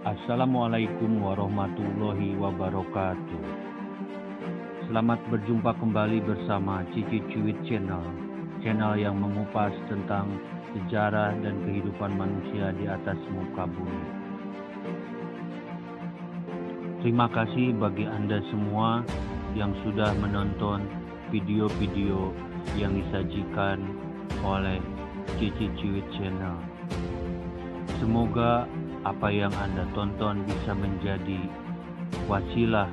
Assalamualaikum warahmatullahi wabarakatuh. Selamat berjumpa kembali bersama Cici Cuit Channel, channel yang mengupas tentang sejarah dan kehidupan manusia di atas muka bumi. Terima kasih bagi Anda semua yang sudah menonton video-video yang disajikan oleh Cici Cuit Channel. Semoga apa yang Anda tonton bisa menjadi wasilah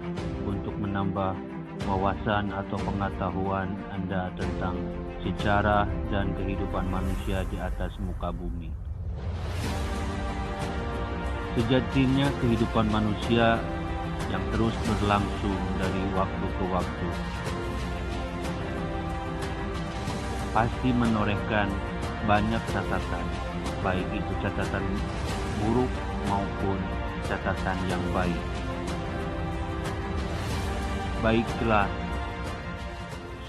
untuk menambah wawasan atau pengetahuan Anda tentang sejarah dan kehidupan manusia di atas muka bumi. Sejatinya kehidupan manusia yang terus berlangsung dari waktu ke waktu pasti menorehkan banyak catatan, baik itu catatan buruk maupun catatan yang baik. Baiklah,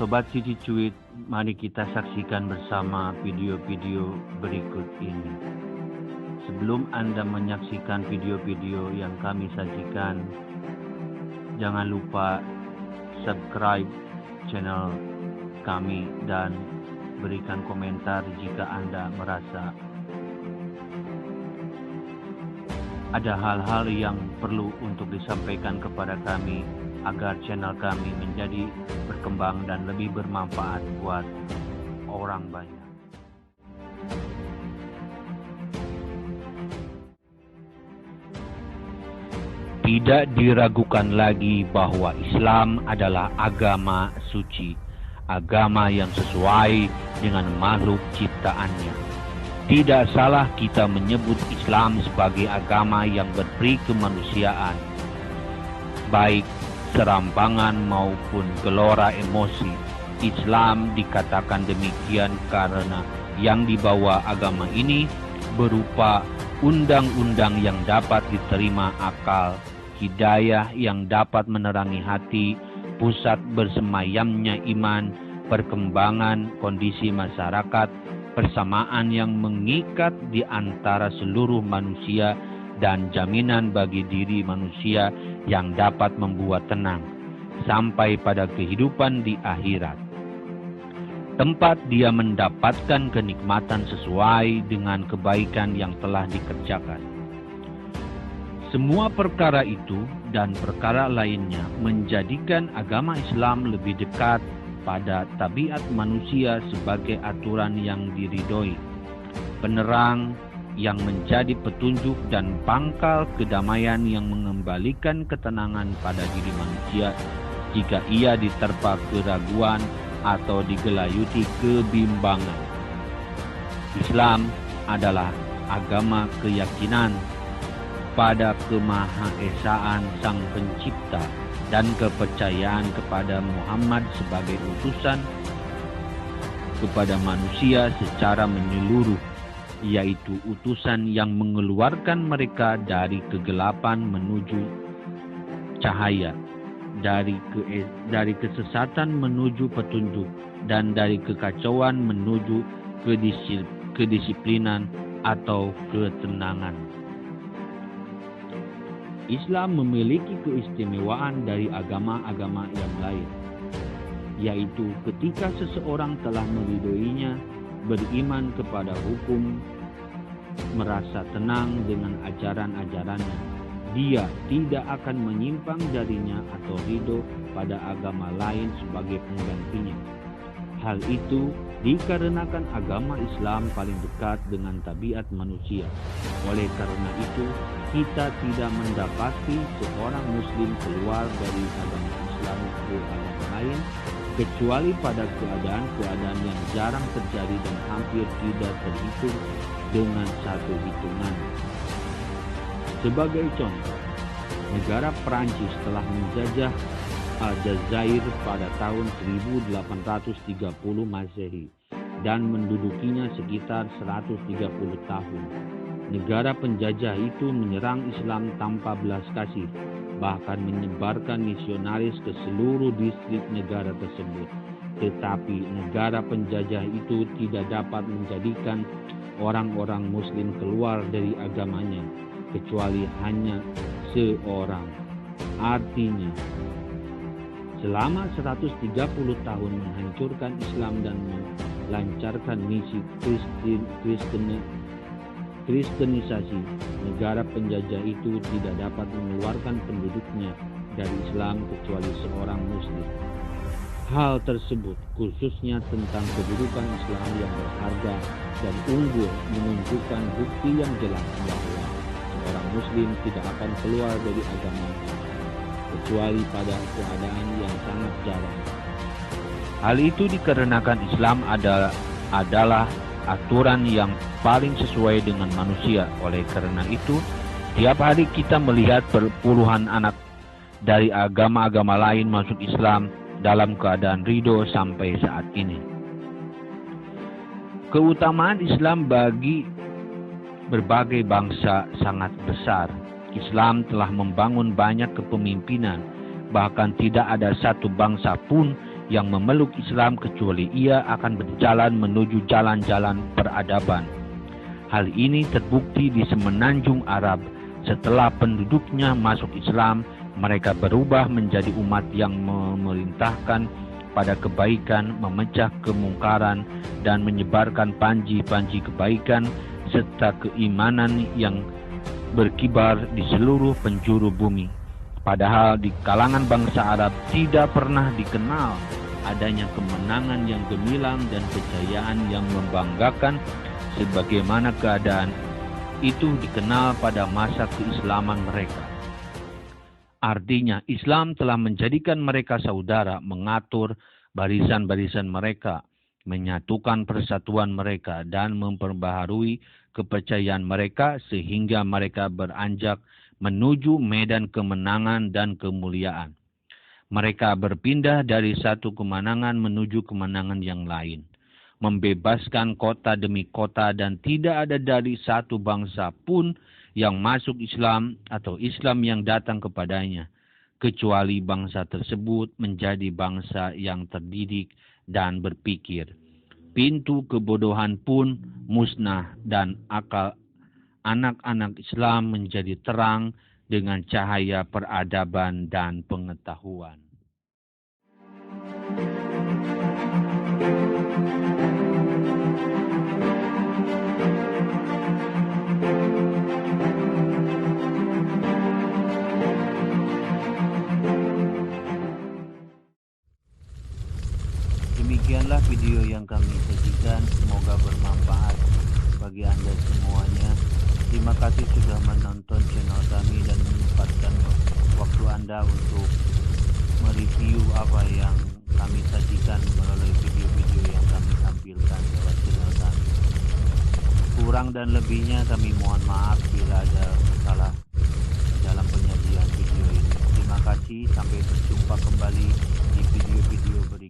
Sobat Cici Cuit, mari kita saksikan bersama video-video berikut ini. Sebelum Anda menyaksikan video-video yang kami sajikan, jangan lupa subscribe channel kami dan berikan komentar jika Anda merasa ada hal-hal yang perlu untuk disampaikan kepada kami agar channel kami menjadi berkembang dan lebih bermanfaat buat orang banyak. Tidak diragukan lagi bahwa Islam adalah agama suci, agama yang sesuai dengan makhluk ciptaannya. Tidak salah kita menyebut Islam sebagai agama yang berperi kemanusiaan, baik serampangan maupun gelora emosi. Islam dikatakan demikian karena yang dibawa agama ini berupa undang-undang yang dapat diterima akal, hidayah yang dapat menerangi hati, pusat bersemayamnya iman, perkembangan kondisi masyarakat, persamaan yang mengikat di antara seluruh manusia, dan jaminan bagi diri manusia yang dapat membuat tenang sampai pada kehidupan di akhirat, tempat dia mendapatkan kenikmatan sesuai dengan kebaikan yang telah dikerjakan. Semua perkara itu dan perkara lainnya menjadikan agama Islam lebih dekat pada tabiat manusia sebagai aturan yang diridhoi, penerang yang menjadi petunjuk dan pangkal kedamaian yang mengembalikan ketenangan pada diri manusia jika ia diterpa keraguan atau digelayuti kebimbangan. Islam adalah agama keyakinan pada kemahaesaan Sang Pencipta dan kepercayaan kepada Muhammad sebagai utusan kepada manusia secara menyeluruh, yaitu utusan yang mengeluarkan mereka dari kegelapan menuju cahaya, dari kesesatan menuju petunjuk, dan dari kekacauan menuju kedisiplinan atau ketenangan. Islam memiliki keistimewaan dari agama-agama yang lain, yaitu ketika seseorang telah meridhoinya, beriman kepada hukum, merasa tenang dengan ajaran-ajarannya, dia tidak akan menyimpang darinya atau ridho pada agama lain sebagai penggantinya. Hal itu dikarenakan agama Islam paling dekat dengan tabiat manusia. Oleh karena itu, kita tidak mendapati seorang muslim keluar dari agama Islam ke agama lain, kecuali pada keadaan-keadaan yang jarang terjadi dan hampir tidak terhitung dengan satu hitungan. Sebagai contoh, negara Perancis telah menjajah Aljazair pada tahun 1830 Masehi dan mendudukinya sekitar 130 tahun. Negara penjajah itu menyerang Islam tanpa belas kasih, bahkan menyebarkan misionaris ke seluruh distrik negara tersebut. Tetapi negara penjajah itu tidak dapat menjadikan orang-orang muslim keluar dari agamanya. kecuali hanya seorang. Artinya, selama 130 tahun menghancurkan Islam dan melancarkan misi kristenisasi, negara penjajah itu tidak dapat mengeluarkan penduduknya dari Islam kecuali seorang Muslim. Hal tersebut, khususnya tentang kedudukan Islam yang berharga dan unggul, menunjukkan bukti yang jelas bahwa seorang Muslim tidak akan keluar dari agama kecuali pada keadaan yang sangat jarang. Hal itu dikarenakan Islam adalah aturan yang paling sesuai dengan manusia. Oleh karena itu, tiap hari kita melihat puluhan anak dari agama-agama lain masuk Islam dalam keadaan ridho sampai saat ini. Keutamaan Islam bagi berbagai bangsa sangat besar. Islam telah membangun banyak kepemimpinan, bahkan tidak ada satu bangsa pun yang memeluk Islam kecuali ia akan berjalan menuju jalan-jalan peradaban. Hal ini terbukti di semenanjung Arab. Setelah penduduknya masuk Islam, mereka berubah menjadi umat yang memerintahkan pada kebaikan, memecah kemungkaran, dan menyebarkan panji-panji kebaikan serta keimanan yang berkibar di seluruh penjuru bumi. Padahal di kalangan bangsa Arab tidak pernah dikenal adanya kemenangan yang gemilang dan kejayaan yang membanggakan sebagaimana keadaan itu dikenal pada masa keislaman mereka. Artinya, Islam telah menjadikan mereka saudara, mengatur barisan-barisan mereka, menyatukan persatuan mereka, dan memperbaharui kepercayaan mereka sehingga mereka beranjak menuju medan kemenangan dan kemuliaan. Mereka berpindah dari satu kemenangan menuju kemenangan yang lain, membebaskan kota demi kota, dan tidak ada dari satu bangsa pun yang masuk Islam atau Islam yang datang kepadanya, kecuali bangsa tersebut menjadi bangsa yang terdidik dan berpikir. Pintu kebodohan pun musnah dan akal anak-anak Islam menjadi terang dengan cahaya peradaban dan pengetahuan. Demikianlah video yang kami sajikan, semoga bermanfaat bagi Anda semuanya. Terima kasih sudah menonton channel kami dan menyempatkan waktu Anda untuk mereview apa yang kami sajikan melalui video-video yang kami tampilkan lewat channel kami. Kurang dan lebihnya kami mohon maaf bila ada salah dalam penyajian video ini. Terima kasih, sampai berjumpa kembali di video-video berikutnya.